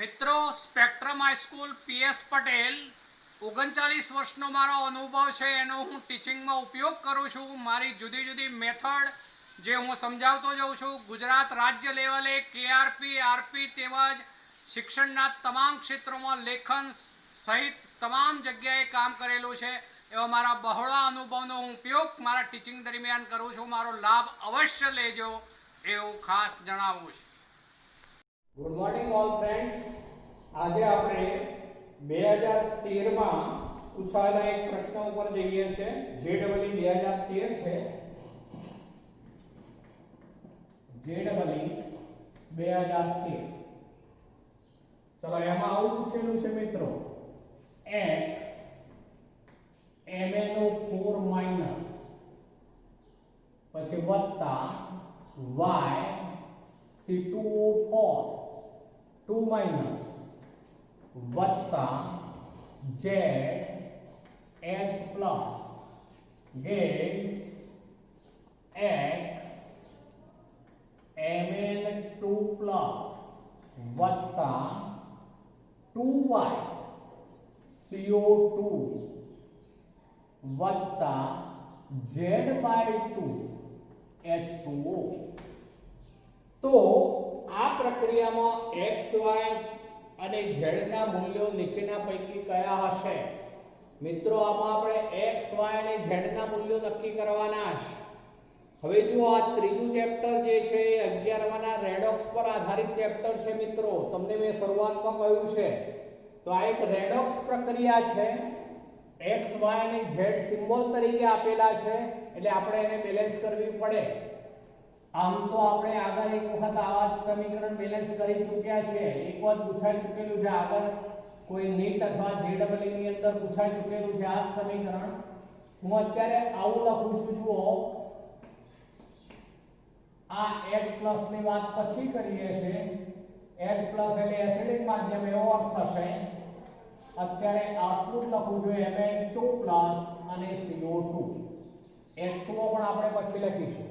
મિત્રો spectrum high school PS Patel 39 વર્ષનો મારો અનુભવ છે એનો હું ટીચિંગમાં ઉપયોગ કરું છું। મારી જુદી જુદી મેથડ જે હું સમજાવતો જાઉં છું। ગુજરાત રાજ્ય લેવલે કેઆરપી આરપી તેમજ શિક્ષણના તમામ ક્ષેત્રોમાં લેખન સહિત તમામ જગ્યાએ કામ કરેલું છે। એવા મારા બહોળા અનુભવનો હું ઉપયોગ મારા ટીચિંગ દરમિયાન કરું છું। મારો લાભ અવશ્ય લેજો એવું ખાસ જણાવું છું। Good morning all friends. आज આપણે 2013 માં પૂછાયેલા એક પ્રશ્ન ઉપર જઈએ છે। જેડબલઈ 2013 છે। જેડબલઈ 2013 ચલો એમાં આવું પૂછેલું છે મિત્રો x MnO4 માઈનસ પછી વત્તા y C2O4 2 minus वत्ता Z H plus gives X Mn2 plus वत्ता 2Y CO2 वत्ता Z by 2 H2O। तो આ પ્રક્રિયામાં x y અને z ના મૂલ્યો નીચેના પૈકી કયા હશે? મિત્રો આમાં આપણે x y અને z ના મૂલ્યો નક્કી કરવાના છે। હવે જો આ ત્રીજું ચેપ્ટર જે છે એ 11 ના રેડોક્સ પર આધારિત ચેપ્ટર છે। મિત્રો તમને મેં શરૂઆતમાં કહ્યું છે તો આ એક રેડોક્સ પ્રક્રિયા છે। x y અને z સિમ્બોલ તરીકે આપેલા છે એટલે આપણે એને બેલેન્સ કરવી પડે। આમ તો આપણે આગળ એક વખત આવા જ સમીકરણ બેલેન્સ કરી ચૂક્યા છે। એક વખત પૂછાઈ ચૂકેલું છે આગળ કોઈ નીટ અથવા જેડબલઈ ની અંદર પૂછાઈ ચૂકેલું છે આ જ સમીકરણ। હું અત્યારે આવું લખું છું જુઓ આ H+ ની વાત પછી કરીએ છે। H+ એટલે એસિડિક માધ્યમ એવો અર્થ થશે। અત્યારે આટલું લખું છું Mn2+ અને CO2 H2O પણ આપણે પછી લખીશું।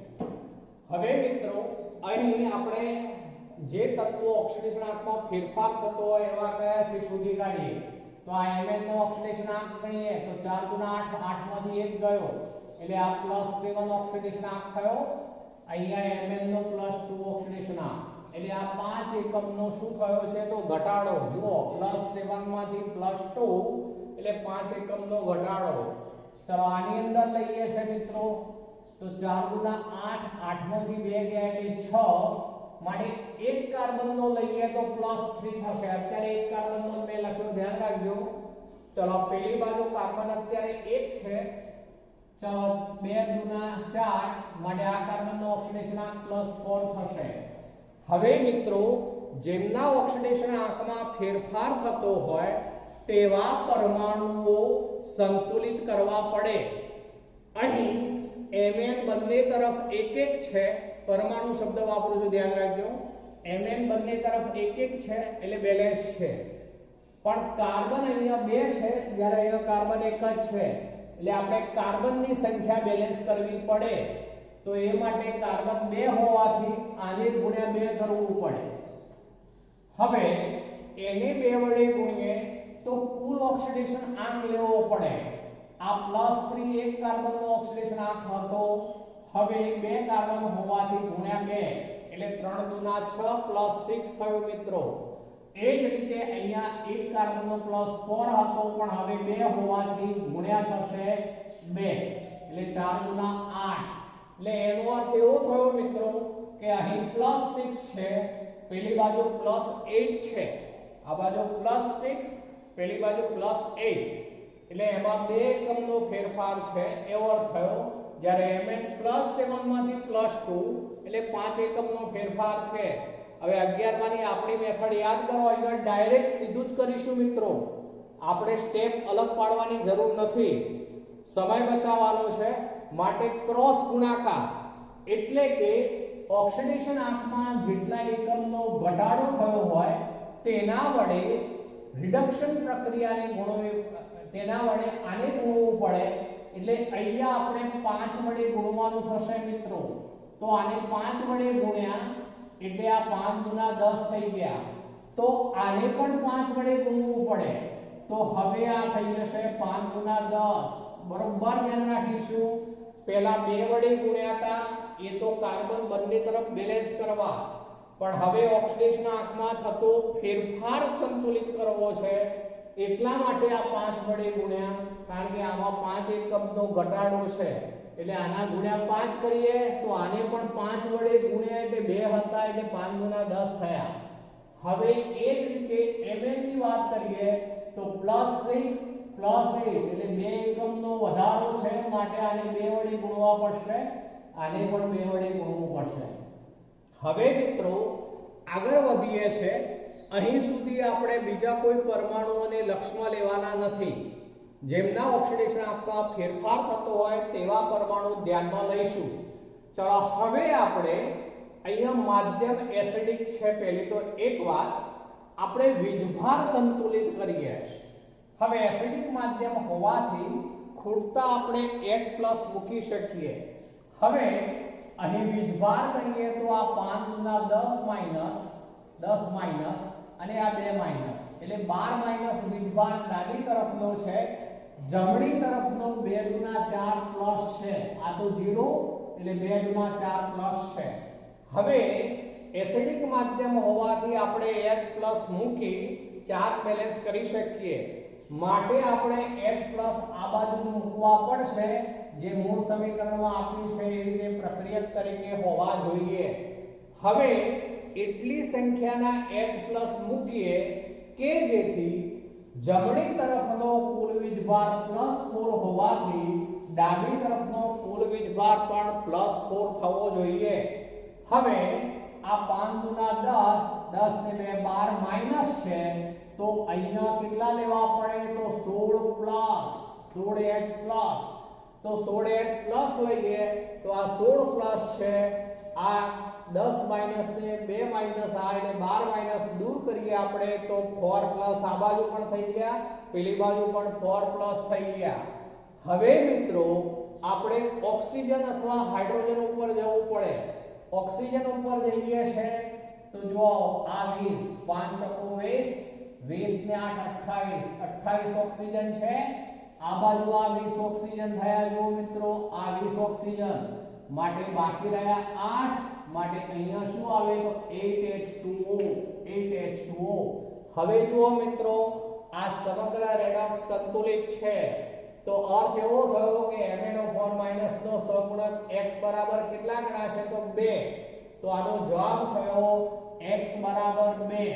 હવે મિત્રો અહીં આપણે જે તત્વો ઓક્સિડેશનાંકમાં ફેરફાર થતો હોય એવા કયા છે શોધી કાઢીએ। તો આ Mn નો ઓક્સિડેશનાંક ગણીએ તો 4 * 8 8 માંથી 1 ગયો એટલે આ +7 ઓક્સિડેશનાંક થયો। અહીંયા Mn નો +2 ઓક્સિડેશનાંક એટલે આ 5 એકમનો શું થયો છે તો ઘટાડો। જુઓ +7 માંથી +2 એટલે 5 એકમનો ઘટાડો। ચલો આની અંદર લઈએ છે મિત્રો तो 4 * 8 8 માંથી 2 ગયા એટલે 6 માટે એક કાર્બન નો લઈએ તો +3 થશે। અત્યારે એક કાર્બન નો મેં લખ્યો ધ્યાન રાખજો। ચલો પહેલી બાજુ કાર્બન અત્યારે 1 છે। ચલો 2 * 4 માટે આ કાર્બન નો ઓક્સિડેશનાંક +4 થશે। હવે મિત્રો જેમના ઓક્સિડેશન આંકમાં ફેરફાર થતો હોય તેવા પરમાણુઓ સંતુલિત કરવા પડે। અહીં Mn બંને તરફ એક એક છે પરમાણુ શબ્દ વાપરું છું ધ્યાન રાખજો। Mn બંને તરફ એક એક છે એટલે બેલેન્સ છે પણ કાર્બન અહીંયા 2 છે જ્યારે અહીંયા કાર્બન એક જ છે એટલે આપણે કાર્બનની સંખ્યા બેલેન્સ કરવી પડે। તો એ માટે કાર્બન 2 હોવાથી આને ગુણ્યા 2 કરવું પડે। હવે એને 2 વડે ગુણીએ તો કુલ ઓક્સિડેશન આંક લેવો પડે। આ +3 એક કાર્બન નો ઓક્સિડેશન આંક હતો હવે 2 કાર્બન હોવાથી ગુણ્યા 2 એટલે 3 * 6 +6 થયો મિત્રો। એ જ રીતે અહીંયા એક કાર્બન નો +4 હતો પણ હવે 2 હોવાથી ગુણ્યા થશે 2 એટલે 4 * 8 એટલે એનો અર્થ એવો થયો મિત્રો કે અહીં +6 છે પેલી બાજુ +8 છે આ બાજુ +6 પેલી બાજુ +8 એટલે એમાં 2 એકમનો ફેરફાર છે એવો અર્થ થયો। જ્યારે Mn +7 માંથી +2 એટલે 5 એકમનો ફેરફાર છે। હવે 11 માંની આપણી મેથડ યાદ કરો અહીંયા ડાયરેક્ટ સીધું જ કરીશું મિત્રો। આપણે સ્ટેપ અલગ પાડવાની જરૂર નથી સમય બચાવવાનો છે માટે ક્રોસ ગુણાકાર એટલે કે ઓક્સિડેશન આંકમાં જેટલા એકમનો ઘટાડો થયો હોય તેના વડે રિડક્શન પ્રક્રિયાને ગુણો તેના વડે આને ગુણવું પડે એટલે અહીંયા આપણે 5 વડે ગુણવાનું થશે મિત્રો। તો આને 5 વડે ગુણ્યા એટલે આ 5 * 10 થઈ ગયા તો આને પણ 5 વડે ગુણવું પડે, તો હવે આ થઈ જશે 5 ગુણા 10, બરોબર ધ્યાન રાખીશું. પહેલા 2 વડે ગુણ્યા હતા, એ તો કાર્બન બંને તરફ બેલેન્સ કરવા, પણ હવે ઓક્સિડેશન આંકમાં થતો ફેરફાર સંતુલિત કરવો છે, એટલા માટે આ 5 વડે ગુણ્યા, કારણ કે આમાં 5 એકમનો ઘટાડો છે, એટલે આના ગુણ્યા 5 કરીએ તો આને પણ 5 વડે ગુણ્યા એટલે 2 હતા, એટલે 5 ગુણા 10 થયા. હવે એ જ રીતે Mn ની વાત કરીએ તો +6 +8 એટલે 2 એકમનો વધારો છે, માટે આને 2 વડે ગુણવા પડશે, આને પણ 2 વડે ગુણવું પડશે. હવે મિત્રો આગળ વધીએ છે. અહીં સુધી આપણે બીજા કોઈ પરમાણુઓને લક્ષમાં લેવાના નથી. જેમના ઓક્સિડેશન આંકમાં ફેરફાર થતો હોય તેવા પરમાણુ ધ્યાનમાં લઈશું. ચલો હવે આપણે અહીંયા માધ્યમ એસિડિક છે. પહેલી તો એક વાત આપણે વીજભાર સંતુલિત કરીએ. હવે એસિડિક માધ્યમ હોવાથી ખૂટતા આપણે H+ મૂકી શકીએ. હવે અહીં વીજભાર કરીએ તો આ 5 ગુણા 10 માઈનસ અને આ 2 માઈનસ, એટલે 12 માઈનસ વીજભાર ડાબી તરફનો છે, જમણી તરફનો 2 ગુણા 4 પ્લસ છે, આ તો 0 એટલે 2 ગુણા 4 પ્લસ છે. હવે એસિડિક માધ્યમ હોવાથી આપણે H+ મૂકી ચાર્જ બેલેન્સ કરી શકીએ, માટે આપણે H+ આ બાજુ મૂકવા પડશે, જે મૂળ સમીકરણમાં આપ્યું છે એ રીતે પ્રક્રિયક તરીકે હોવા જોઈએ. હવે એટલી સંખ્યાના H+ મૂકીએ કે જેથી જમણી તરફનો કુલ વીજભાર +4 હોવાથી ડાબી તરફનો કુલ વીજભાર પણ +4 થવો જોઈએ. હવે આ 5 ગુણા 10 ને 2 12 માઈનસ છે, તો અહીંયા કેટલા લેવા પડે તો 16H+, તો 16H+ લઈએ તો આ 16 છે, આ 10 માઈનસ ને 2 માઈનસ આ એટલે 12 માઈનસ દૂર કરીએ આપણે તો 4+ આ બાજુ પણ થઈ ગયા, પેલી બાજુ પણ 4+ થઈ ગયા. હવે મિત્રો આપણે ઓક્સિજન અથવા હાઇડ્રોજન ઉપર જવું પડે. ઓક્સિજન ઉપર જઈએ છે તો જો આ 20 5 ચોકો 20 ને 8 28 ઓક્સિજન છે, આ બાજુ આ 20 ઓક્સિજન થયા. જો મિત્રો આ 20 ઓક્સિજન માટે બાકી રહ્યા 8, માટે અહીંયા શું આવે તો 8H2O. હવે જુઓ મિત્રો આ સમગ્ર રેડોક્સ સંતુલિત છે, તો અર્થ એવો થયો કે MnO4- નો સહગુણક x બરાબર કેટલા ગણાશે તો 2, તો આનો જવાબ થયો x બરાબર 2.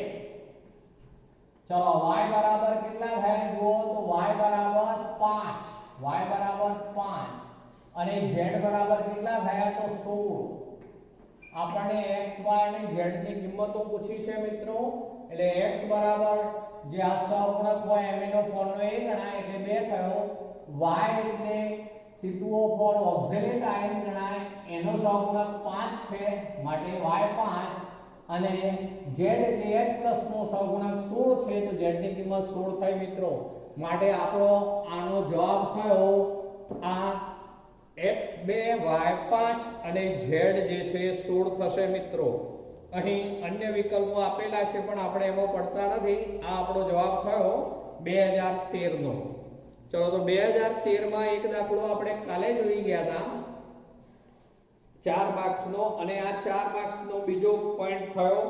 ચલો y બરાબર કેટલા થાય જુઓ તો y બરાબર 5 અને z બરાબર કેટલા થયા તો 16. આપણને x y અને z ની કિંમતો પૂછી છે મિત્રો, એટલે x બરાબર જે આ સહગુણક હોય MnO4 નો એ ગણાય એટલે 2 થયો, y એટલે C2O4 ઓક્ઝેલેટ આયન ગણાય એનો સહગુણક 5 છે, માટે y 5, અને z એટલે H+ નો સહગુણક 16 છે, તો z ની કિંમત 16 થઈ મિત્રો, માટે આપણો આનો જવાબ થયો આ x2 y5 અને z જે છે 16 થશે મિત્રો. અહીં અન્ય વિકલ્પો આપેલા છે પણ આપણે એમાં પડતા નથી. આ આપણો જવાબ થયો 2013 નો. ચલો તો 2013 માં એક દાખલો આપણે કાલે જોઈ ગયા હતા 4 માર્ક્સ નો, અને આ 4 માર્ક્સ નો બીજો પોઈન્ટ થયો,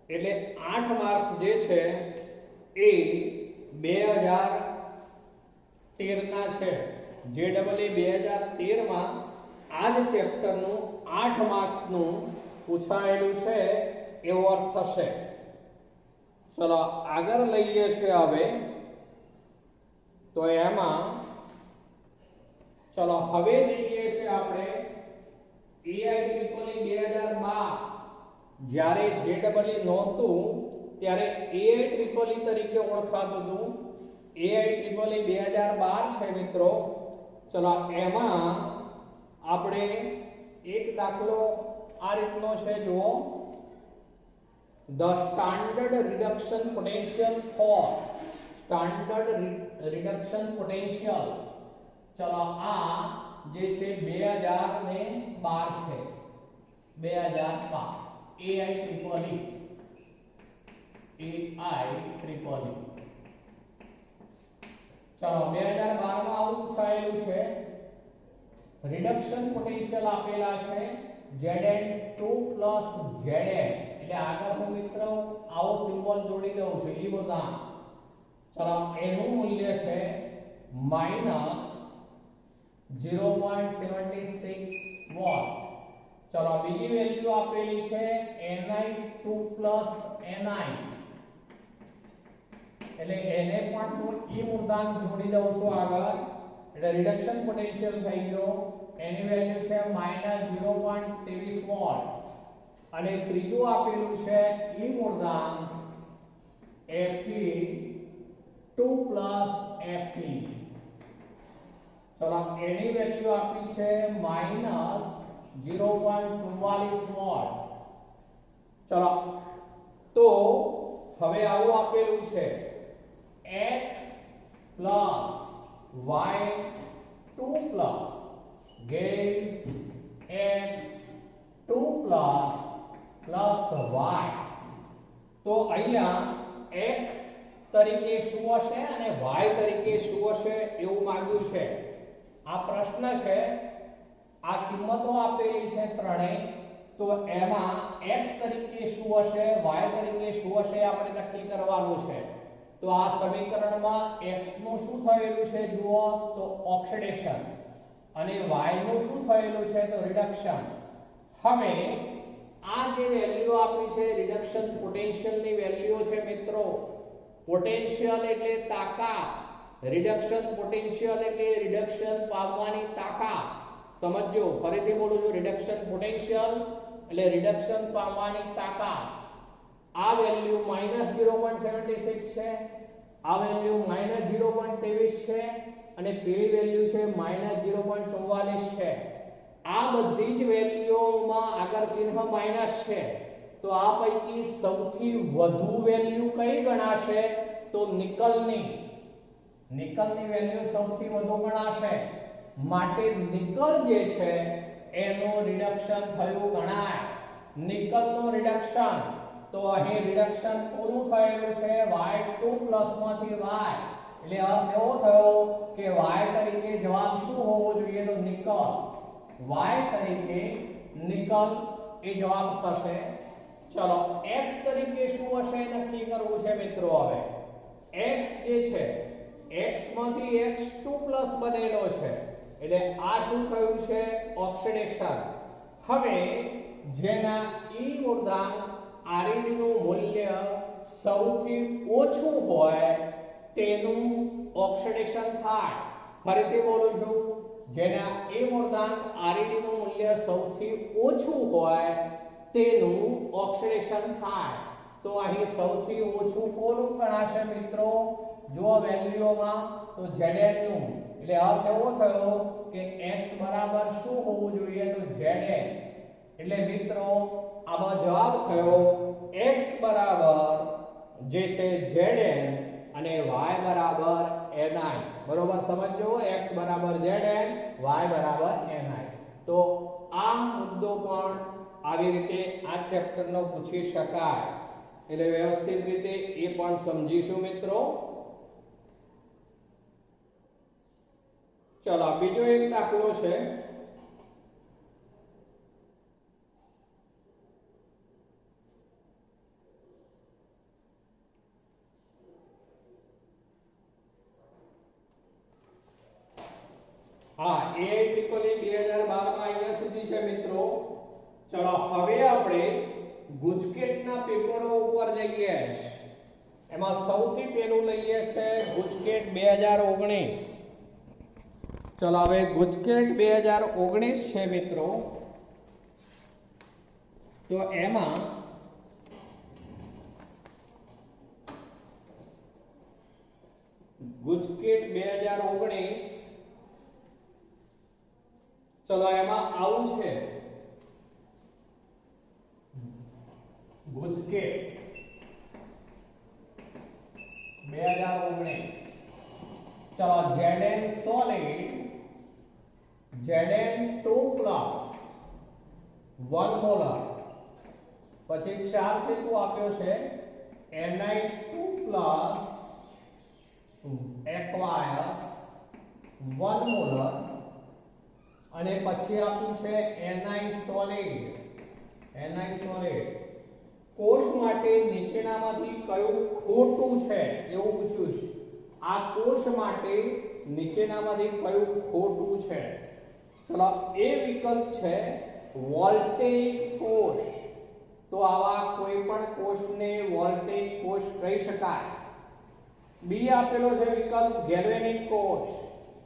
એટલે 8 માર્ક્સ જે છે એ 2013 ના છે. જે ડબલ 2013 માં આ જ ચેપ્ટર નું 8 માર્ક્સ નું પૂછાયેલું છે એવો અર્થ થશે. ચલો આગળ લઈએ છે હવે, તો એમાં ચલો હવે જઈએ છે આપણે AIEEE 2012, જ્યારે JEE નહોતું ત્યારે AIEEE તરીકે ઓળખાતું હતું. AIEEE 2012 છે મિત્રો. ચલો એમાં આપણે એક દાખલો આ રીતનો છે, જુઓ, the standard reduction potential for ચલો આ જે છે 2012 છે, 2012 AIEEE. EIEEE. ચલો 2012 માં આવું પૂછાયેલું છે. રિડક્શન પોટેન્શિયલ આપેલા છે Zn2 Zn, એટલે આગળ હું મિત્રો આવો સિમ્બોલ જોડી દઉં છું ઈ બધા. ચલો એનું મૂલ્ય છે -0.76 વોટ. ચલો બીજી વેલ્યુ આપેલી છે Ni2 Ni, એટલે એને પણ હું ઈ મૂર્ધાંક જોડી દઉં છું આગળ, એટલે રિડક્શન પોટેન્શિયલ થઈ ગયો. એની વેલ્યુ છે -0.23 વોટ. અને ત્રીજું આપેલું છે ઈ મૂર્ધાંક Fe2 Fe. ચલો એની વેલ્યુ આપી છે -0.44 વોટ. ચલો તો હવે આવું આપેલું છે x + y2 gives x2 y. તો અહીંયા x તરીકે શું હશે અને y તરીકે શું હશે એવું માંગ્યું છે. આ પ્રશ્ન છે, આ કિંમતો આપેલી છે ત્રણેય, તો એમાં x તરીકે શું હશે y તરીકે શું હશે આપણે નક્કી કરવાનું છે. તો આ સમીકરણમાં x નું શું થયેલું છે જુઓ તો ઓક્સિડેશન, અને y નું શું થયેલું છે તો રિડક્શન. હવે આ જે વેલ્યુ આપી છે રિડક્શન પોટેન્શિયલ ની વેલ્યુ છે મિત્રો. પોટેન્શિયલ એટલે તાકાત, રિડક્શન પોટેન્શિયલ એટલે રિડક્શન પામવાની તાકાત. સમજો, ફરીથી બોલું છું, રિડક્શન પોટેન્શિયલ એટલે રિડક્શન પામવાની તાકાત. આ વેલ્યુ -0.76 છે, આ વેલ્યુ -0.23 છે, અને પેલી વેલ્યુ છે -0.44 છે. આ બધી જ વેલ્યુઓમાં આગળ ચિહ્ન માઈનસ છે. તો આ પૈકી સૌથી વધુ વેલ્યુ કઈ ગણાશે તો નિકલની. નિકલની વેલ્યુ સૌથી વધુ ગણાશે, માટે નિકલ જે છે એનું રિડક્શન થયું ગણાય. નિકલનું રિડક્શન, તો અહીં રિડક્શન પૂરું થયેલું છે y2 માંથી y, એટલે અર્થ એવો થયો કે y તરીકે જવાબ શું હોવો જોઈએ તો નિકલ. y તરીકે નિકલ એ જવાબ થશે. ચલો x તરીકે શું હશે નક્કી કરવું છે મિત્રો. હવે x જે છે, x માંથી x2 બનેલો છે, એટલે આ શું થયું છે ઓક્સિડેશન. હવે જેના ઈ મૂર્ધાંક ReD નું મૂલ્ય સૌથી ઓછું હોય તેનું ઓક્સિડેશન થાય. ફરીથી બોલું છું, જેના એ મૂર્ધાંક ReD નું મૂલ્ય સૌથી ઓછું હોય તેનું ઓક્સિડેશન થાય. તો અહીં સૌથી ઓછું કોનું ગણાશે મિત્રો જો વેલ્યુઓમાં તો Zn નું. એટલે અર્થ એવો થયો કે x બરાબર શું હોવું જોઈએ તો Zn. એટલે મિત્રો આમાં જવાબ થયો x બરાબર જે છે Zn અને y બરાબર Ni. બરોબર સમજો, x બરાબર Zn, y બરાબર Ni. તો આ મુદ્દો પણ આવી રીતે આ ચેપ્ટરનો પૂછી શકાય, એટલે વ્યવસ્થિત રીતે એ પણ સમજીશું મિત્રો. ચલો બીજો એક દાખલો છે. હા, AIEEE 2012 માં અહીંયા સુધી છે મિત્રો. ચલો હવે આપણે ગુજકેટના પેપરો ઉપર જઈએ. એમાં સૌથી પહેલું લઈએ છે ગુજકેટ 2019. ચલો હવે ગુજકેટ 2019 છે મિત્રો. તો એમાં ગુજકેટ 2019, ચલો એમાં આવું છે ગુજકેટ 2019. ચલો Zn solid, Zn2 1 મોલર, પછી 4 સેતુ આપ્યો છે Na2 plus aqueous 1 મોલર અને પછી આપ્યું છે Ni solid કોષ માટે નીચેનામાંથી કયું ખોટું છે એવું પૂછ્યું છે આ કોષ માટે નીચેનામાંથી કયું ખોટું છે ચલો એ વિકલ્પ છે વોલ્ટેઇક કોષ તો આવા કોઈ પણ કોષને વોલ્ટેઇક કોષ કહી શકાય બી આપેલો છે વિકલ્પ ગેલ્વેનિક કોષ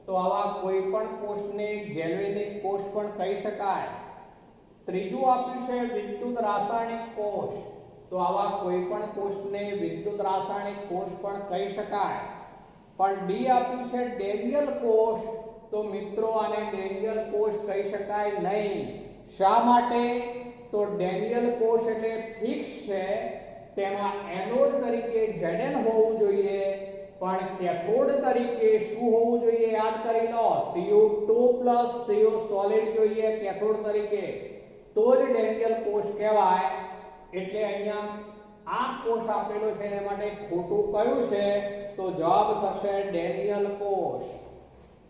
તો આવા કોઈ પણ કોષને ગેલ્વેનિક કોષ પણ કહી શકાય ત્રીજું આપ્યું છે વિદ્યુત રાસાયણિક કોષ તો આવા કોઈ પણ કોષને વિદ્યુત રાસાયણિક કોષ પણ કહી શકાય પણ ડી આપ્યું છે ડેનિયલ કોષ તો મિત્રો આને ડેનિયલ કોષ કહી શકાય નહીં શા માટે તો ડેનિયલ કોષ એટલે ફિક્સ છે તેમાં એનોડ તરીકે Zn હોવું જોઈએ પણ કેથોડ તરીકે શું હોવું જોઈએ યાદ કરી લો CO2 CO સોલિડ જોઈએ કેથોડ તરીકે તો જ ડેનિયલ કોષ કહેવાય એટલે અહીંયા આ કોષ આપેલો છે એના માટે ખોટું કયું છે તો જવાબ થશે ડેનિયલ કોષ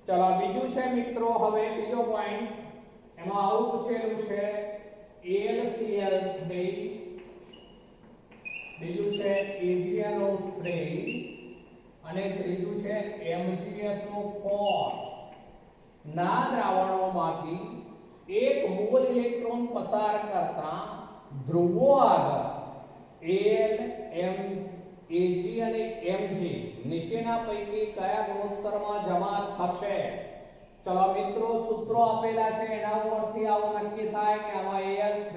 ચલો બીજું છે મિત્રો હવે બીજો પોઈન્ટ એમાં આવું પૂછેલું છે AlCl3 બીજું છે AgNO3 અને ત્રીજું છે MgSO4 ના દ્રાવણોમાંથી એક મોલ ઇલેક્ટ્રોન પસાર કરતા ધ્રુવો આગળ Al M Ag અને Mg નીચેના પૈકી કયા ગુણોત્તરમાં જમા થશે ચલો મિત્રો સૂત્રો આપેલા છે એના ઉપરથી આવું નક્કી થાય કે આમાં Al3+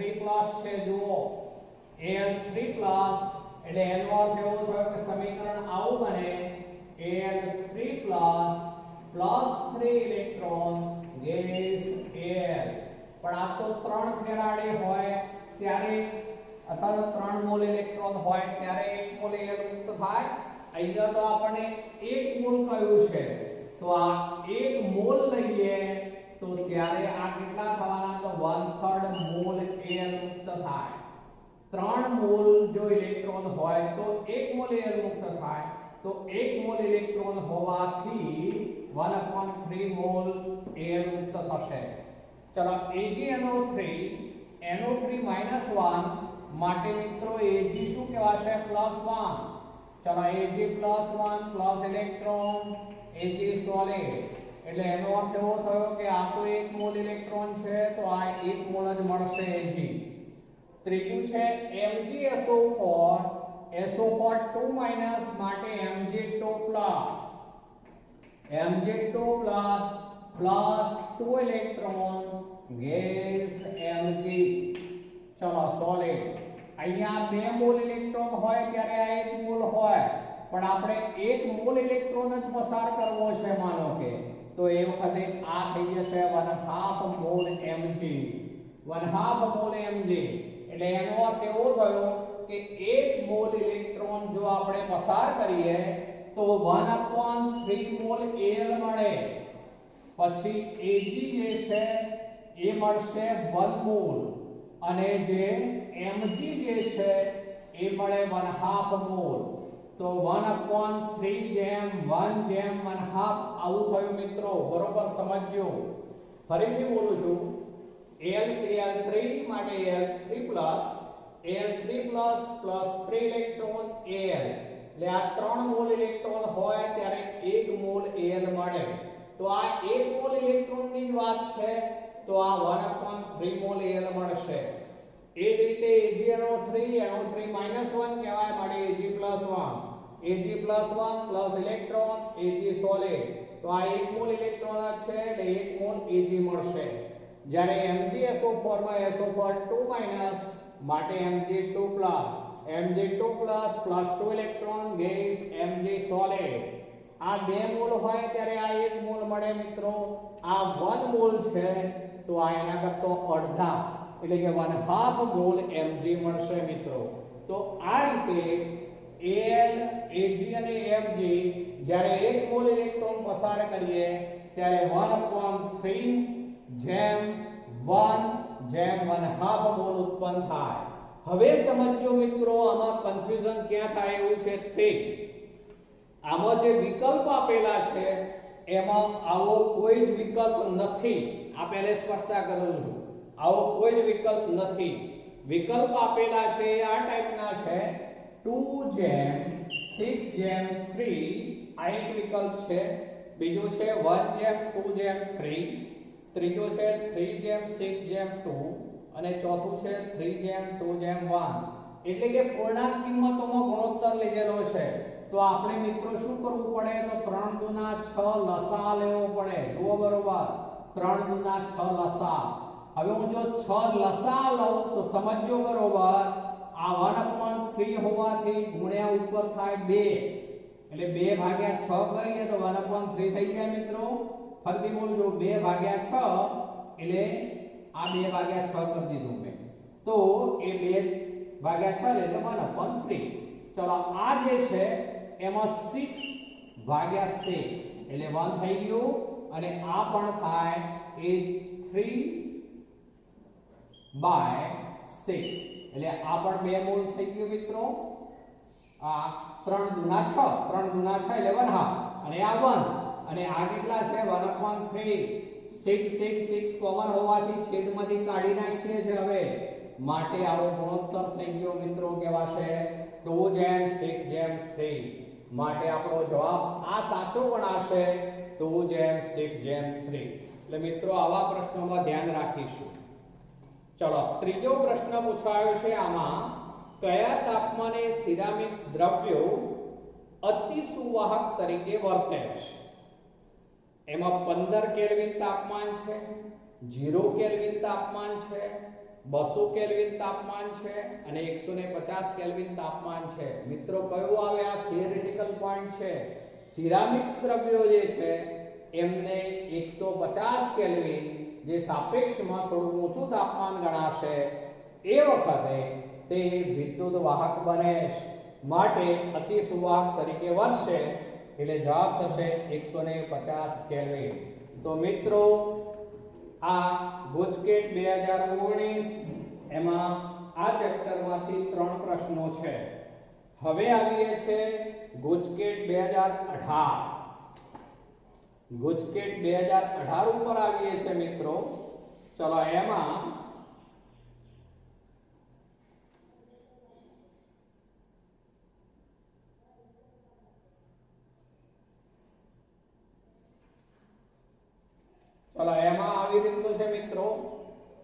છે જુઓ Al3+ એટલે એનો અર્થ એવો થયો કે સમીકરણ આવું બને Al3+ +3 ઇલેક્ટ્રોન ગેસ Al પણ આ તો 3 ફેરાડે હોય ત્યારે અથવા તો 3 મોલ ઇલેક્ટ્રોન હોય ત્યારે 1 મોલ Al મુક્ત થાય અહીંયા તો આપણને 1 મોલ કહ્યું છે તો આ 1 મોલ લઈએ તો ત્યારે આ કેટલા થવાના તો 1/3 મોલ Al મુક્ત થાય 3 મોલ જો ઇલેક્ટ્રોન હોય તો 1 મોલ Al મુક્ત થાય તો 1 મોલ ઇલેક્ટ્રોન હોવાથી 1/3 મોલ Al મુક્ત થશે ચલો AgNO3 NO3 -1 માટે મિત્રો Ag શું કહેવાશે +1 ચલો Ag +1 plus electron Ag solid એટલે એનો અર્થ એવો થયો કે આ તો 1 મોલ ઇલેક્ટ્રોન છે તો આ 1 મોલ જ મળશે Ag ત્રીજું છે MgSO4 SO4 2- માટે Mg2+ Mg2+ +2 electron gas Mg ચલો સોલિડ અહીંયા 2 મોલ ઇલેક્ટ્રોન હોય ત્યારે આ 1 મોલ હોય પણ આપણે 1 મોલ ઇલેક્ટ્રોન જ પસાર કરવો છે માનો કે તો એ વખતે આ થઈ જશે 1/2 મોલ Mg 1/2 મોલ Mg એટલે એનો અર્થ એવો થયો કે 1 મોલ ઇલેક્ટ્રોન જો આપણે પસાર કરીએ તો 1/3 મોલ Al મળે પછી Ag જે છે એ મળશે 1 મોલ અને જે Mg જે છે એ મળે 1/2 મોલ તો 1/3 જેમ 1 જેમ 1/2 આવું થયું મિત્રો બરોબર સમજજો ફરીથી બોલું છું AlCl3 માટે Al3+ +3 ઇલેક્ટ્રોન Al એટલે આ 3 મોલ ઇલેક્ટ્રોન હોય ત્યારે 1 મોલ Al મળે તો આ 1 મોલ ઇલેક્ટ્રોનની જ વાત છે તો આ 1/3 મોલ Al મળશે એ જ રીતે AgNO3 NO3 -1 કહેવાય માટે Ag+1 plus electron Ag solid તો આ 1 મોલ ઇલેક્ટ્રોન જ છે એટલે 1 મોલ Ag મળશે જ્યારે MgSO4 માં SO4 2- માટે Mg2+ Mg2+ +2 electron gas Mg solid આ 2 મોલ હોય ત્યારે આ 1 મોલ મળે મિત્રો આ 1 મોલ છે તો આ એના કરતો અડધા એટલે કે 1/2 મોલ Mg મળશે મિત્રો તો આ રીતે Al Ag અને Mg જ્યારે 1 મોલ ઇલેક્ટ્રોન પસાર કરીએ ત્યારે 1/3 જેમ 1 જેમ 1/2 મોલ ઉત્પન્ન થાય હવે સમજો મિત્રો આમાં કન્ફ્યુઝન ક્યાં થાય એવું છે તે આમાં જે વિકલ્પ આપેલા છે એમાં આવો કોઈ જ વિકલ્પ નથી. આ પહેલે સ્પષ્ટતા કરું છું, આવો કોઈ જ વિકલ્પ નથી. વિકલ્પ આપેલા છે આ ટાઈપના છે 2:6:3 આ એક વિકલ્પ છે, બીજો છે 1:2:3, ત્રીજો છે 3:6:2 અને ચોથું છે 3:2:1. એટલે કે પૂર્ણાંક કિંમતોમાં ગુણોત્તર લીધેલો છે. તો આપણે મિત્રો શું કરવું પડે? તો 3 દુના 6 લસા લેવો પડે. જુઓ બરોબર, 3 દુના 6 લસા. હવે હું જો 6 લસા લઉં તો સમજો બરોબર, આ 1/3 હોવાથી ગુણ્યા ઉપર થાય 2, એટલે 2/6 કરીએ તો 1/3 થઈ જાય મિત્રો. ફરીથી બોલજો, 2/6 એટલે આ 2/6 કરી દીધું મેં, તો એ 2/6 એટલે 1/3. ચલો આ જે છે એમાં 6/6 એટલે 1 થઈ ગયું, અને આ પણ થાય એ 3/6 એટલે આ પણ 2 મૂળ થઈ ગયું મિત્રો. આ 3 દુના 6, 3 દુના 6 એટલે 1/2, અને આ 1, અને આ કેટલા છે 1/3. 6 6 6 કોમન હોવાથી છેદમાંથી કાઢી નાખીએ છે. હવે માટે આવો ગુણોત્તર થઈ ગયો મિત્રો, કેવાશે 2:6:3. માટે આપણો જવાબ આ સાચો ગણાશે, 2:6:3. એટલે મિત્રો આવા પ્રશ્નોમાં ધ્યાન રાખીશું. ચલો ત્રીજો પ્રશ્ન પૂછાયો છે. આમાં કયા તાપમાને સિરામિક્સ દ્રવ્યો અતિ સુવાહક તરીકે વર્તે છે? એમાં 15 કેલ્વિન તાપમાન છે, 0 કેલ્વિન તાપમાન છે, 200 કેલ્વિન તાપમાન છે, અને 150 કેલ્વિન તાપમાન છે. મિત્રો કયો આવે? આ થિયરેટિકલ પોઈન્ટ છે. સિરામિક્સ દ્રવ્યો જે છે એમને 150 કેલ્વિન, જે સાપેક્ષમાં થોડું ઊંચું તાપમાન ગણાશે, એ વખતે તે વિદ્યુત વાહક બને છે. માટે અતિ સુવાહક તરીકે વર્તશે. એટલે જવાબ થશે 150 કેલ્વિન. તો મિત્રો આ ગુજકેટ 2019 એમાં આ ચેપ્ટરમાંથી 3 પ્રશ્નો છે. હવે આવીએ છે ગુજકેટ 2018. ગુજકેટ 2018 ઉપર આવીએ છે મિત્રો. ચલો એમાં આવી રીતનું છે મિત્રો.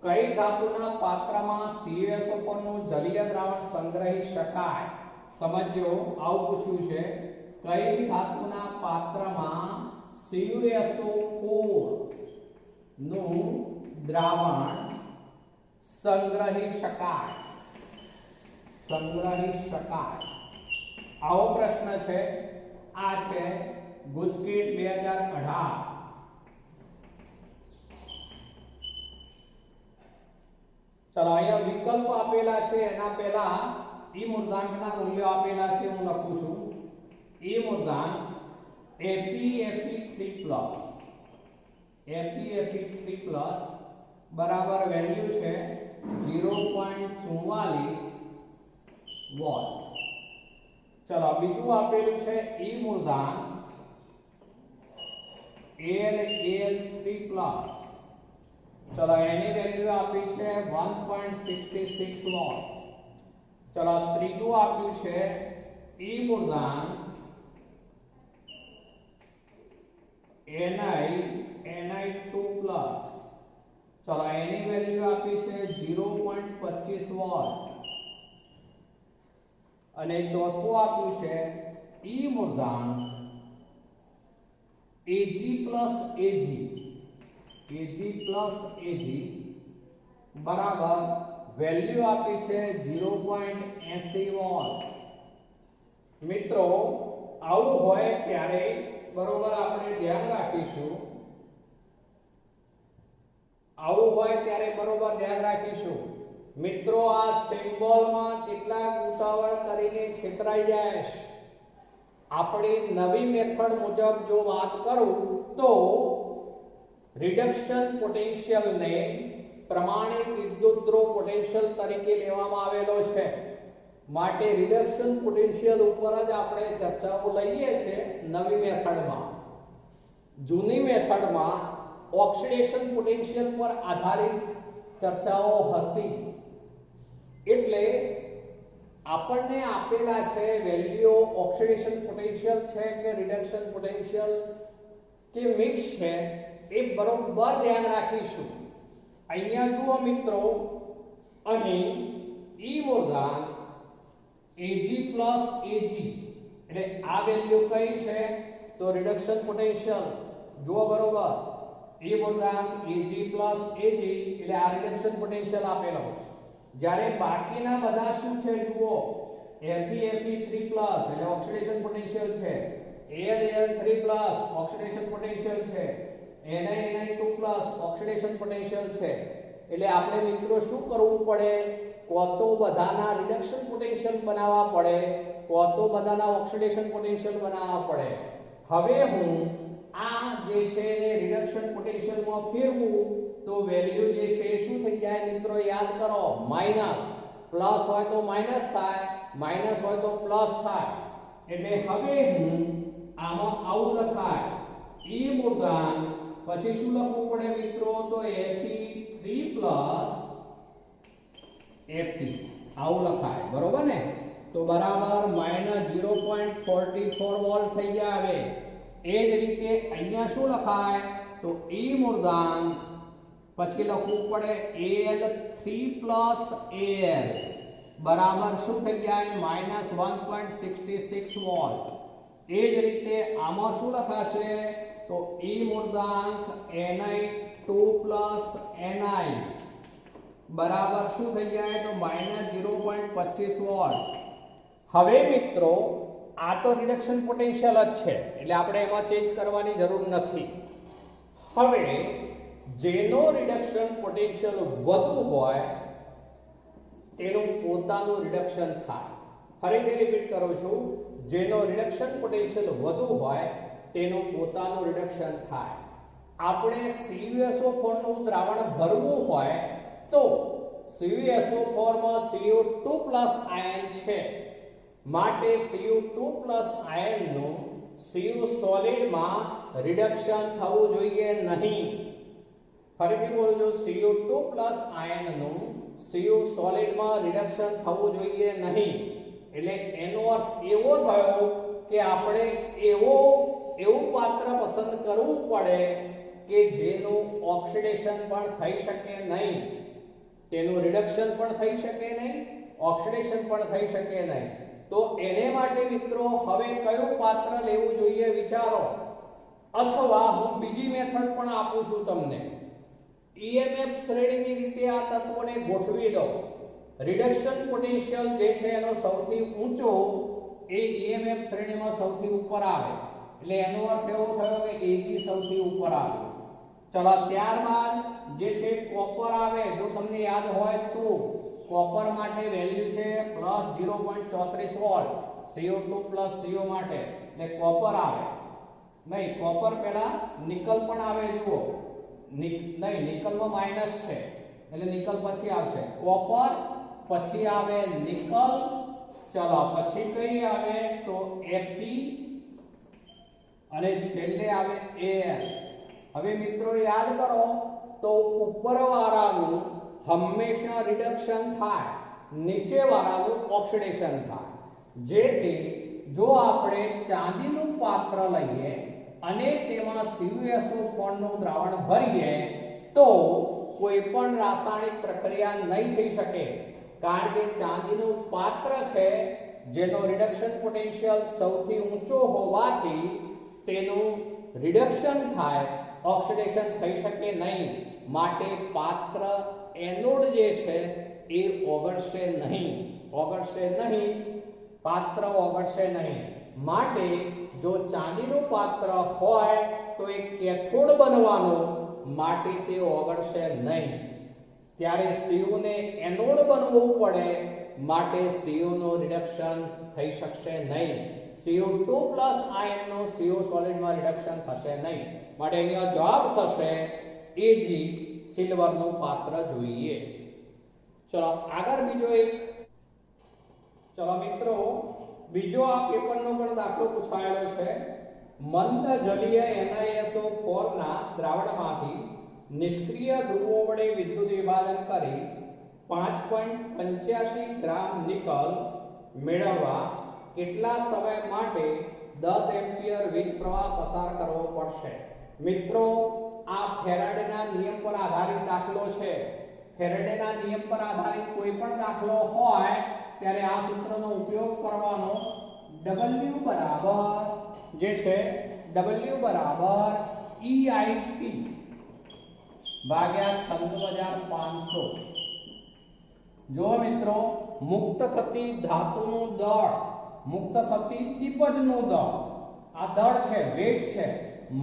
કઈ ધાતુના પાત્રમાં CuSO4 નું જલીય દ્રાવણ સંગ્રહી શકાય? સમજો, આવું પૂછ્યું છે. કઈ ધાતુના પાત્રમાં CuSO4 નું દ્રાવણ સંગ્રહી શકાય? સંગ્રહી શકાય, આવો પ્રશ્ન છે. આ છે ગુજકેટ 2018. ચલો અહીંયા વિકલ્પ આપેલા છે. એના પહેલા ઈ મૂર્ધાંકના મૂલ્યો આપેલા છે, હું લખું છું. ઈ મૂર્ધાંક Fe3+ બરાબર વેલ્યુ છે 0.44 વોટ. ચલો બીજું આપેલું છે ઈ મૂર્ધાંક Al3+. चलो एनी वैल्यू आपी છે 1.66 वोट. चलो ત્રીજું આપ્યું છે E મૂર્ધાંક Ni2+. चलो એની વેલ્યુ આપી છે 0.25 વોટ. અને ચોથું આપ્યું છે E મૂર્ધાંક Ag+Ag બરાબર વેલ્યુ આપી છે 0.80 વોટ. મિત્રો આવું હોય ત્યારે બરોબર આપણે ધ્યાન રાખીશું. આવું હોય ત્યારે બરોબર ધ્યાન રાખીશું. મિત્રો આ સિમ્બોલમાં કેટલાક ઉતાવળ કરીને છેતરાઈ જાય છે. આપણી નવી મેથડ મુજબ જો વાત કરું તો રિડક્શન પોટેન્શિયલ ને પ્રમાણિત વિદ્યુતધ્રુવ પોટેન્શિયલ તરીકે લેવામાં આવેલો છે, માટે રિડક્શન પોટેન્શિયલ ઉપર જ આપણે ચર્ચાઓ લઈએ છીએ નવી મેથડમાં. જૂની મેથડમાં ઓક્સિડેશન પોટેન્શિયલ પર આધારિત ચર્ચાઓ હતી. એટલે આપણને આપેલા છે વેલ્યુ ઓક્સિડેશન પોટેન્શિયલ છે કે રિડક્શન પોટેન્શિયલ કે મિક્સ છે એ બરોબર ધ્યાન રાખીશું. અહીંયા જુઓ મિત્રો, અહીં E મૂળાંક Ag પ્લસ Ag એટલે આ વેલ્યુ કઈ છે તો રિડક્શન પોટેન્શિયલ. જુઓ બરોબર, E મૂળાંક Ag પ્લસ Ag એટલે આ રિડક્શન પોટેન્શિયલ આપેલો છે. જ્યારે બાકીના બધા શું છે જુઓ, Fe3 પ્લસ એટલે ઓક્સિડેશન પોટેન્શિયલ છે, Al3 પ્લસ ઓક્સિડેશન પોટેન્શિયલ છે, Ni2 પ્લસ ઓક્સિડેશન પોટેન્શિયલ છે. એટલે આપણે મિત્રો શું કરવું પડે, કો તો બધાના રિડક્શન પોટેન્શિયલ બનાવવા પડે, કો તો બધાના ઓક્સિડેશન પોટેન્શિયલ બનાવવા પડે. હવે હું આ જે છે એને રિડક્શન પોટેન્શિયલમાં ફેરવું તો વેલ્યુ જે છે શું થઈ જાય મિત્રો, યાદ કરો, માઈનસ. પ્લસ હોય તો માઈનસ થાય, માઈનસ હોય તો પ્લસ થાય. એટલે હવે હું આમાં આવું લખાય E મૂળાંક પછી શું લખવું પડે મિત્રો તો Fe3 પ્લસ Fe આવું લખાય, બરોબર ને? તો બરાબર -0.44 વોલ્ટ થઈ ગયા. હવે એ જ રીતે અહીંયા શું લખાય તો E મૂળાંક પછી લખવું પડે Al3 પ્લસ Al બરાબર શું થઈ જાય -1.66 વોલ્ટ. એ જ રીતે આમાં શું લખાશે તો E મૂળાંક Ni2 પ્લસ Ni બરાબર શું થઈ જાય તો -0.25 વોલ્ટ. હવે મિત્રો આ તો રિડક્શન પોટેન્શિયલ જ છે એટલે આપણે એમાં ચેન્જ કરવાની જરૂર નથી. હવે જેનો રિડક્શન પોટેન્શિયલ વધુ હોય તેનું પોતાનું રિડક્શન થાય. ફરીથી રિપીટ કરું છું, જેનો રિડક્શન પોટેન્શિયલ વધુ હોય તેનું પોતાનું રિડક્શન થાય. આપણે CuSO4 નું દ્રાવણ ભરવું હોય તો CuSO4 માં Cu2+ આયન છે, માટે Cu2+ આયન નું Cu સોલિડ માં રિડક્શન થવું જોઈએ નહીં. ફરીથી બોલજો, Cu2+ આયન નું Cu સોલિડ માં રિડક્શન થવું જોઈએ નહીં. એટલે એનો અર્થ એવો થયો કે આપણે એવું પાત્ર પસંદ કરવું પડે કે જેનું ઓક્સિડેશન પણ થઈ શકે નહીં, તેનું રિડક્શન પણ થઈ શકે નહીં, ઓક્સિડેશન પણ થઈ શકે નહીં. તો એને માટે મિત્રો હવે કયું પાત્ર લેવું જોઈએ વિચારો. અથવા હું બીજી મેથડ પણ આપું છું તમને. EMF શ્રેણીની રીતે આ તત્વોને ગોઠવી દો. રિડક્શન પોટેન્શિયલ જે છે એનો સૌથી ઊંચો એ EMF શ્રેણીમાં સૌથી ઉપર આવે. એટલે એનો અર્થ એવો થયો કે Ag સૌથી ઉપર આવે. ચલો ત્યારબાદ જે છે કોપર આવે. જો તમને યાદ હોય તો કોપર માટે વેલ્યુ છે +0.34 વોલ્ટ, CO2 પ્લસ CO માટે એટલે કોપર આવે. નહીં, કોપર પહેલા નિકલ પણ આવે. જુઓ, નહીં, નિકલમાં માઈનસ છે એટલે નિકલ પછી આવશે. કોપર પછી આવે નિકલ. ચલો પછી કઈ આવે તો Fe અને છેલ્લે આવે Al. હવે મિત્રો યાદ કરો તો ઉપરવાળાનું હંમેશા રિડક્શન થાય, નીચેવાળાનું ઓક્સિડેશન થાય. જેથી જો આપણે ચાંદીનું પાત્ર લઈએ અને તેમાં CuSO4 નું દ્રાવણ ભરીએ તો કોઈ પણ રાસાયણિક પ્રક્રિયા નહીં થઈ શકે, કારણ કે ચાંદીનું પાત્ર છે જેનો રિડક્શન પોટેન્શિયલ સૌથી ઊંચો હોવાથી તેનું રિડક્શન થાય, ઓક્સિડેશન થઈ શકે નહીં. માટે પાત્ર એનોડ જે છે એ ઓગળશે નહીં, પાત્ર ઓગળશે નહીં. માટે જો ચાંદીનું પાત્ર હોય તો એ કેથોડ બનવાનું, માટે તે ઓગળશે નહીં. ત્યારે Cu ને એનોડ બનવું પડે, માટે Cu નું રિડક્શન થઈ શકશે નહીં. Cu2+ આયનનો Cu સોલિડમાં રિડક્શન થશે નહીં. માટે અહીંયા જવાબ થશે Ag સિલ્વરનું પાત્ર જોઈએ. ચલો આગળ બીજો એક, ચલો મિત્રો બીજો આ પેપરનો પણ દાખલો પૂછાયેલો છે. મંદ જલીય NiSO4 ના દ્રાવણમાંથી નિષ્ક્રિય ધ્રુવો વડે વિદ્યુત વિભાજન કરી 5.85 ગ્રામ નિકલ મેળવવા કેટલા સમય માટે 10 એમ્પિયર વીજ પ્રવાહ પસાર કરવો પડશે? મિત્રો આ ફેરાડેના નિયમ પર આધારિત દાખલો છે. ફેરાડેના નિયમ પર આધારિત કોઈ પણ દાખલો હોય ત્યારે આ સૂત્રનો ઉપયોગ કરવાનો. W બરાબર જે છે W બરાબર EIT ભાગ્યા 96500. જો મિત્રો મુક્ત થતી ધાતુનું દળ, મુક્ત થતી દીપજનું દળ, આ દળ છે, વેગ છે,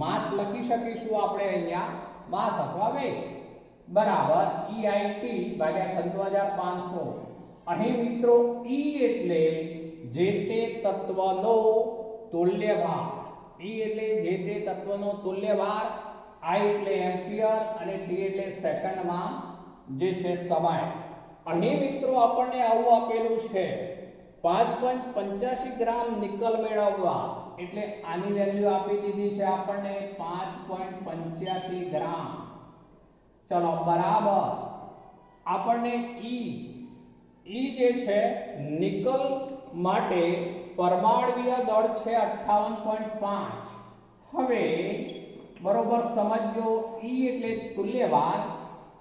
માસ લખી શકીશું આપણે અહીંયા માસ અથવા વેગ બરાબર EIT ભાગ્યા 96500. અહીં મિત્રો E એટલે જે તે તત્વનો તુલ્ય ભાર, E એટલે જે તે તત્વનો તુલ્ય ભાર, I એટલે એમ્પિયર અને T એટલે સેકન્ડમાં જે છે સમય. અહીં મિત્રો આપણને આવું આપેલું છે 5.85 ગ્રામ નિકલ મેળવવા, એટલે આની વેલ્યુ આપી દીધી છે આપણને 5.85 ગ્રામ. ચલો બરાબર આપણને E જે છે નિકલ માટે પરમાણ્વીય દળ છે 58.5. હવે બરોબર સમજો, E એટલે તુલ્યભાર,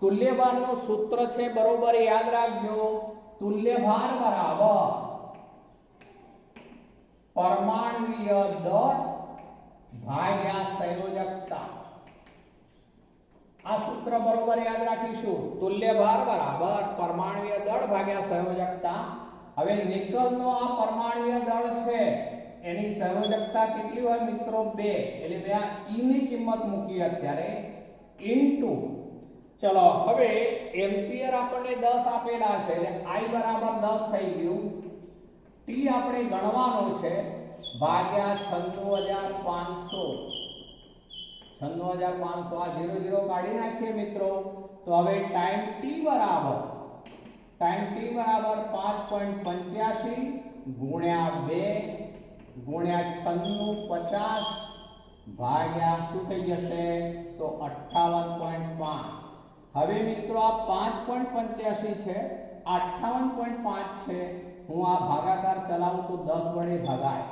તુલ્યભારનું સૂત્ર છે બરોબર યાદ રાખજો, તુલ્યભાર બરાબર પરમાણ્વીય દળ ભાગ્યા સંયોજકતા. આ સૂત્ર બરોબર યાદ રાખીશું, તુલ્યભાર બરાબર પરમાણ્વીય દળ ભાગ્યા સંયોજકતા. હવે નિકલનો આ પરમાણ્વીય દળ છે એની સંયોજકતા કેટલી હોય મિત્રો? 2. એટલે બે આ E ની કિંમત મૂકી અત્યારે ઇન્ટુ, ચલો હવે એમ્પિયર આપણને 10 આપેલા છે એટલે I બરાબર 10 થઈ ગયું. T આપણે ગણવાનો છે ભાગ્યા 96500. 96500 આ 0 0 કાઢી નાખીએ મિત્રો. તો હવે ટાઈમ T બરાબર 5.85 ગુણ્યા 2 ગુણ્યા 9650 ભાગ્યા શું થઈ જશે? તો 58.5. હવે મિત્રો આ 5.85 છે, આ 58.5 છે. હું આ ભાગાકાર ચલાવું તો 10 વડે ભગાય,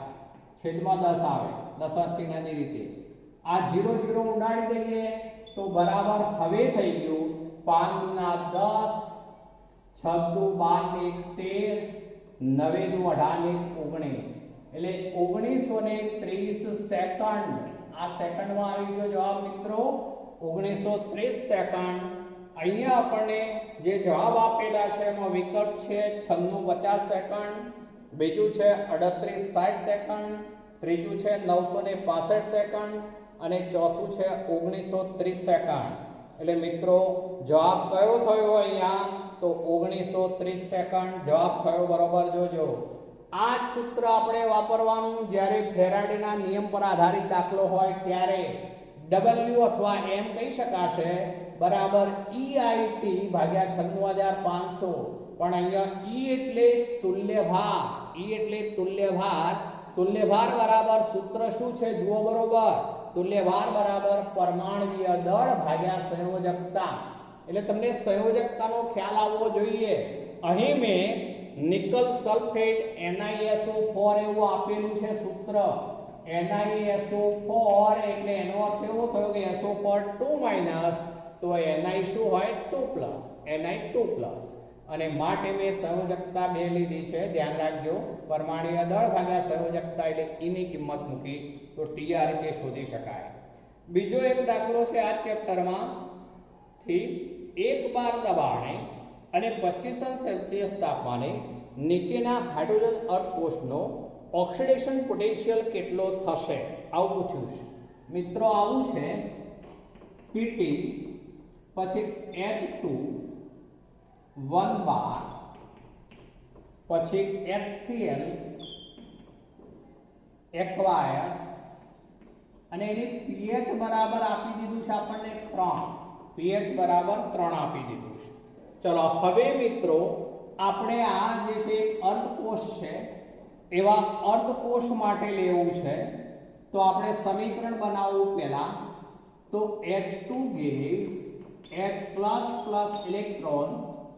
છેદમાં 10 આવે, દશાંશ ચિહ્નની રીતે. આ 0 0 ઉડાડી દઈએ તો બરાબર હવે થઈ ગયું 5 ગુના 10, 6 દુ 12 ને 13, 9 દુ 18 ને 19, એટલે 1930 સેકન્ડ. આ સેકન્ડમાં આવી ગયો જવાબ મિત્રો 1930 સેકન્ડ. અહીંયા આપણને જે જવાબ આપેલા છે એમાં વિકલ્પ છે 9650 સેકન્ડ, બીજું છે 3860 સેકન્ડ, ત્રીજું છે 965 સેકન્ડ અને ચોથું છે 1930 સેકન્ડ. એટલે મિત્રો જવાબ કયો થયો અહીંયા? તો 1930 સેકન્ડ જવાબ થયો. બરોબર જોજો. આ જ સૂત્ર આપણે વાપરવાનું જ્યારે ફેરાડેના નિયમ પર આધારિત દાખલો હોય ત્યારે. W અથવા M કહી શકાશે બરાબર EIT ભાગ્યા 96500. પણ અહીંયા E એટલે તુલ્યભાર, E એટલે તુલ્યભાર, તુલ્યભાર બરાબર સૂત્ર શું છે જુઓ બરોબર, તુલ્યભાર બરાબર પરમાણ્વીય દળ ભાગ્યા સંયોજકતા. એટલે તમને સંયોજકતાનો ખ્યાલ આવવો જોઈએ. અહીં મેં નિકલ સલ્ફેટ NiSO4 એવું આપેલું છે સૂત્ર. NiSO4 એટલે એનો અર્થ એવો થયો કે SO4 2- તો Ni શું હોય 2+, Ni 2+. અને માટે મેં સંયોજકતા 2 લીધી છે, ધ્યાન રાખજો. પરમાણ્વીય દળ ભાગ્યા સંયોજકતા એટલે E ની કિંમત મૂકી તો T આ રીતે શોધી શકાય. બીજો એક દાખલો છે આ ચેપ્ટરમાં થી 1 બાર દબાણે અને 25 સેલ્સિયસ તાપમાને નીચેના હાઇડ્રોજન અર્ધકોષનો ઓક્સિડેશન પોટેન્શિયલ કેટલો થશે? આવું પૂછ્યું છે મિત્રો. આવું છે PT પછી H2 1 બાર પછી HCl aqueous અને એની pH બરાબર આપી દીધું છે આપણને 3. pH બરાબર 3 આપી દીધું છે. ચલો હવે મિત્રો આપણે આ જે છે અર્ધકોષ છે એવા અર્ધકોષ માટે લેવું છે. તો આપણે સમીકરણ બનાવવું પહેલા તો H2 gives H++ ઇલેક્ટ્રોન,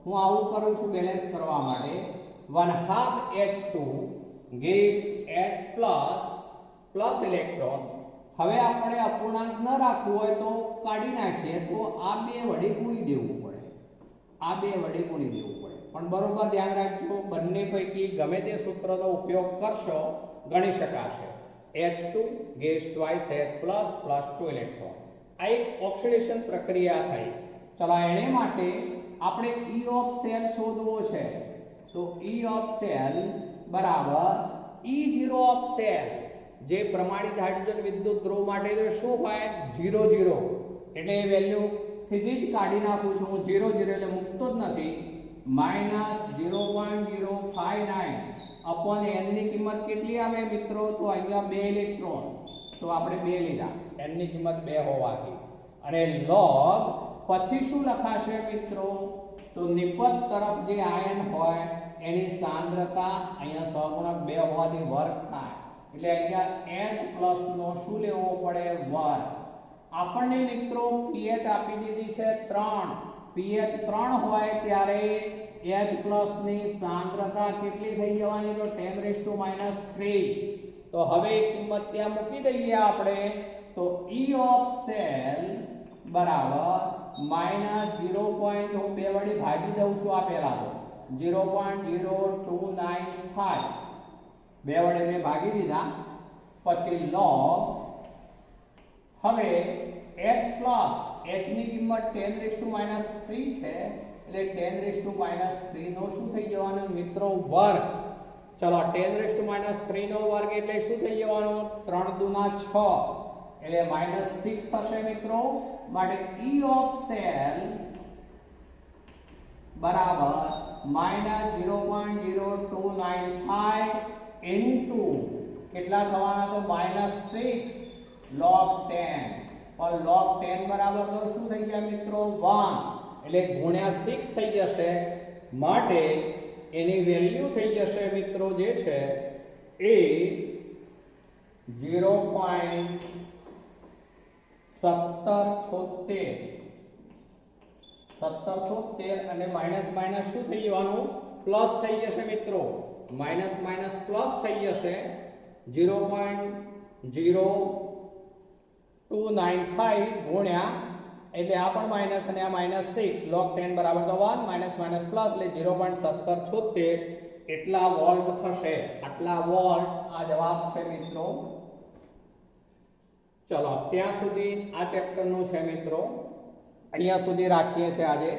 હું આવું કરું છું બેલેન્સ કરવા માટે, 1/2 H2 gives H++ ઇલેક્ટ્રોન. હવે આપણે અપૂર્ણાંક ન રાખવું હોય તો કાઢી નાખીએ, તો આ બે વડે ગુણી દેવું પડે, આ બે વડે ગુણી દેવું પડે. પણ બરોબર ધ્યાન રાખજો, બંને પૈકી ગમે તે સૂત્રનો ઉપયોગ કરશો ગણી શકાશે. H2 gives twice H++ 2 electron. આ એક ઓક્સિડેશન પ્રક્રિયા થઈ. ચલો એને માટે આપણે E ઓફ સેલ શોધવો છે. તો E ઓફ સેલ બરાબર E0 ઓફ સેલ, જે પ્રમાણિત હાઇડ્રોજન વિદ્યુત ધ્રુવ માટે તો શું હોય 0 0, એટલે એ વેલ્યુ સીધી જ કાઢી નાખું છું હું. 0 0 એટલે મૂકતો જ નથી. -0.059 અપોન n ની કિંમત કેટલી આવે મિત્રો? તો અહીંયા 2 ઇલેક્ટ્રોન, તો આપણે 2 લીધા, n ની કિંમત 2 હોવાથી. અને log પછી શું લખાશે મિત્રો? તો નિપજ તરફ જે આયન હોય એની સાંદ્રતા, અહીંયા સહગુણક 2 હોવાથી વર્ગ થાય, એટલે અહીંયા H+ નો શું લેવો પડે? વર્ગ. આપણને મિત્રો pH આપી દીધી છે 3. pH 3 હોય ત્યારે H+ ની સાંદ્રતા કેટલી થઈ જવાની? તો 10⁻³ તો હવે કિંમત ત્યાં મૂકી દઈએ આપણે. તો E ઓફ સેલ બરાબર -0. હું 2 વડે ભાગી દઉં છું આ પહેલા તો 0.0295, 2 વડે મેં ભાગી દીધા. પછી log, હવે H ની કિંમત 10⁻³ છે, એટલે 10⁻³ નો શું થઈ જવાનું મિત્રો? વર્ગ. ચલો 10⁻³ નો વર્ગ એટલે શું થઈ જવાનું? 3 દુના 6, એટલે -6 થશે મિત્રો. માટે E ઓફ સેલ બરાબર -0.0295 ઇન્ટુ કેટલા થવાના? તો -6 log 10. પણ log 10 બરાબર તો શું થઈ જાય મિત્રો? 1, એટલે ગુણ્યા 6 થઈ જશે. માટે એની વેલ્યુ થઈ જશે મિત્રો જે છે એ 0.1776, અને માઇનસ માઇનસ શું થઈ જવાનું? પ્લસ થઈ જશે મિત્રો. માઇનસ માઇનસ પ્લસ થઈ જશે. 0.0295 ગુણ્યા, એટલે આ પણ માઇનસ અને આ -6, log 10 બરાબર તો 1, માઇનસ માઇનસ પ્લસ, એટલે 0.1776 એટલા વોલ્ટ થશે. આટલા વોલ્ટ આ જવાબ છે મિત્રો. ચલો ત્યાં સુધી આ ચેપ્ટરનું છે મિત્રો, અહીંયા સુધી રાખીએ છીએ આજે.